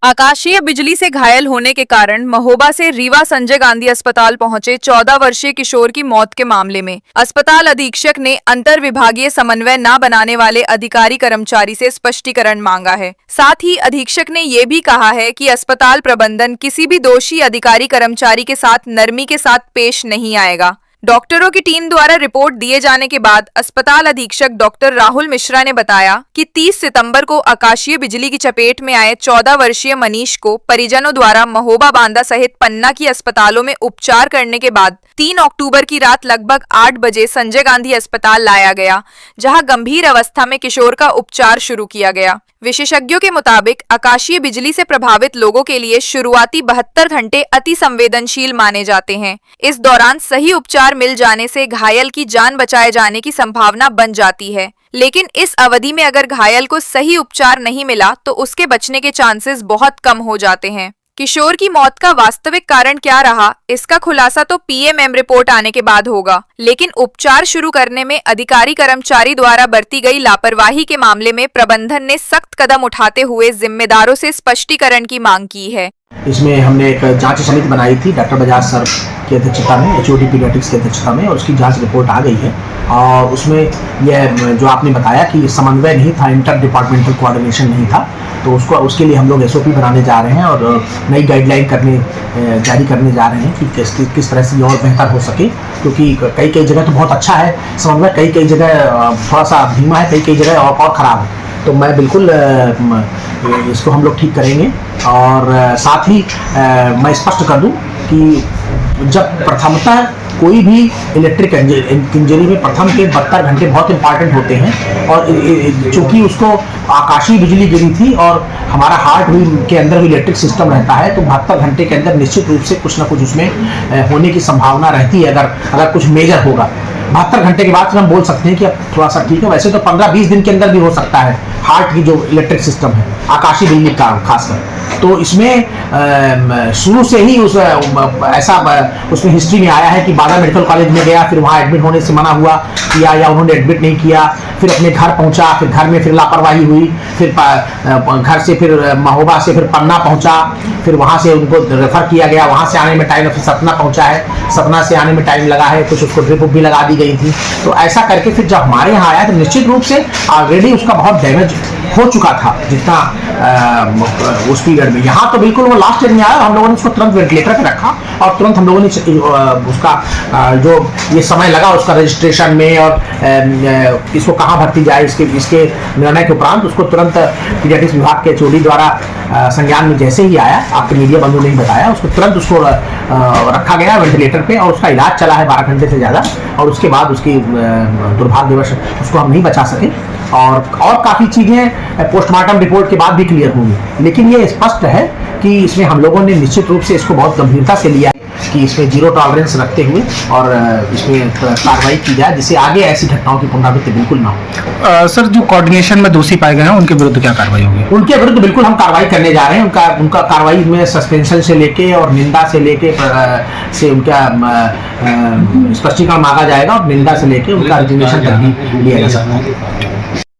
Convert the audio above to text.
आकाशीय बिजली से घायल होने के कारण महोबा से रीवा संजय गांधी अस्पताल पहुंचे 14 वर्षीय किशोर की मौत के मामले में अस्पताल अधीक्षक ने अंतर विभागीय समन्वय न बनाने वाले अधिकारी कर्मचारी से स्पष्टीकरण मांगा है। साथ ही अधीक्षक ने ये भी कहा है कि अस्पताल प्रबंधन किसी भी दोषी अधिकारी कर्मचारी के साथ नरमी के साथ पेश नहीं आएगा। डॉक्टरों की टीम द्वारा रिपोर्ट दिए जाने के बाद अस्पताल अधीक्षक डॉक्टर राहुल मिश्रा ने बताया कि 30 सितंबर को आकाशीय बिजली की चपेट में आए 14 वर्षीय मनीष को परिजनों द्वारा महोबा बांदा सहित पन्ना की अस्पतालों में उपचार करने के बाद 3 अक्टूबर की रात लगभग 8 बजे संजय गांधी अस्पताल लाया गया, जहां गंभीर अवस्था में किशोर का उपचार शुरू किया गया। विशेषज्ञों के मुताबिक आकाशीय बिजली से प्रभावित लोगों के लिए शुरुआती 72 घंटे अति संवेदनशील माने जाते हैं। इस दौरान सही उपचार मिल जाने से घायल की जान बचाए जाने की संभावना बन जाती है, लेकिन इस अवधि में अगर घायल को सही उपचार नहीं मिला तो उसके बचने के चांसेस बहुत कम हो जाते हैं। किशोर की मौत का वास्तविक कारण क्या रहा, इसका खुलासा तो पीएमएम रिपोर्ट आने के बाद होगा, लेकिन उपचार शुरू करने में अधिकारी कर्मचारी द्वारा बरती गई लापरवाही के मामले में प्रबंधन ने सख्त कदम उठाते हुए जिम्मेदारों से स्पष्टीकरण की मांग की है। इसमें हमने एक जांच समिति बनाई थी डॉक्टर बजाज सर की अध्यक्षता में, एचओडी पीडियाट्रिक्स की अध्यक्षता में, और उसकी जांच रिपोर्ट आ गई है। और उसमें यह जो आपने बताया कि समन्वय नहीं था, इंटर डिपार्टमेंटल कोऑर्डिनेशन नहीं था, तो उसके लिए हम लोग एसओपी बनाने जा रहे हैं और नई गाइडलाइन जारी करने जा रहे हैं कि किस तरह से और बेहतर हो सके, क्योंकि कई जगह तो बहुत अच्छा है समन्वय, कई जगह थोड़ा सा धीमा है, कई जगह और ख़राब है। तो मैं बिल्कुल इसको हम लोग ठीक करेंगे। और साथ ही मैं स्पष्ट कर दूं कि जब प्रथमतः कोई भी इलेक्ट्रिक इंजरी में प्रथम के 72 घंटे बहुत इंपॉर्टेंट होते हैं, और चूंकि उसको आकाशीय बिजली गिरी थी और हमारा हार्ट भी के अंदर भी इलेक्ट्रिक सिस्टम रहता है, तो 72 घंटे के अंदर निश्चित रूप से कुछ ना कुछ उसमें होने की संभावना रहती है। अगर कुछ मेजर होगा 72 घंटे के बाद फिर हम बोल सकते हैं कि अब थोड़ा सा ठीक है। वैसे तो 15-20 दिन के अंदर भी हो सकता है हार्ट की जो इलेक्ट्रिक सिस्टम है आकाशीय बिजली का खासकर। तो इसमें शुरू से ही उसमें हिस्ट्री में आया है कि बांदा मेडिकल कॉलेज में गया, फिर वहाँ एडमिट होने से मना हुआ किया या उन्होंने एडमिट नहीं किया, फिर अपने घर पहुँचा, फिर घर में फिर लापरवाही हुई, फिर घर से फिर महोबा से फिर पन्ना पहुँचा, फिर वहाँ से उनको रेफर किया गया, वहाँ से आने में टाइम, फिर सतना पहुँचा है, सतना से आने में टाइम लगा है, कुछ उसको ड्रिप भी लगा दी गई थी। तो ऐसा करके फिर जब हमारे यहाँ आया तो निश्चित रूप से ऑलरेडी उसका बहुत डैमेज हो चुका था जितना उस पीरियड में। यहाँ तो बिल्कुल वो लास्ट ईयर में आया, हम लोगों ने उसको तुरंत वेंटिलेटर पे रखा और तुरंत हम लोगों ने उसका जो ये समय लगा उसका रजिस्ट्रेशन में और इसको कहाँ भर्ती जाए इसके निर्णय के उपरांत उसको तुरंत पीडियाट्रिक्स विभाग के एचओडी द्वारा संज्ञान में जैसे ही आया, आपके मीडिया बंधु ने बताया, उसको तुरंत उसको रखा गया वेंटिलेटर पे और उसका इलाज चला है 12 घंटे से ज़्यादा। और उसके बाद उसकी दुर्भाग्यवश उसको हम नहीं बचा सके और काफ़ी चीज़ें पोस्टमार्टम रिपोर्ट के बाद भी क्लियर होंगी। लेकिन ये स्पष्ट है कि इसमें हम लोगों ने निश्चित रूप से इसको बहुत गंभीरता से लिया है कि इसमें जीरो टॉलरेंस रखते हुए और इसमें कार्रवाई की जाए जिससे आगे ऐसी घटनाओं की पुनरावृत्ति बिल्कुल ना हो। सर, जो कोऑर्डिनेशन में दोषी पाए गए हैं उनके विरुद्ध क्या कार्रवाई होगी? उनके विरुद्ध बिल्कुल हम कार्रवाई करने जा रहे हैं। उनका कार्रवाई में सस्पेंशन से लेके और निंदा से लेके से उनका स्पष्टीकरण मांगा जाएगा और निंदा से लेके उनका रिजिग्नेशन तक भी लिया जा सकता है।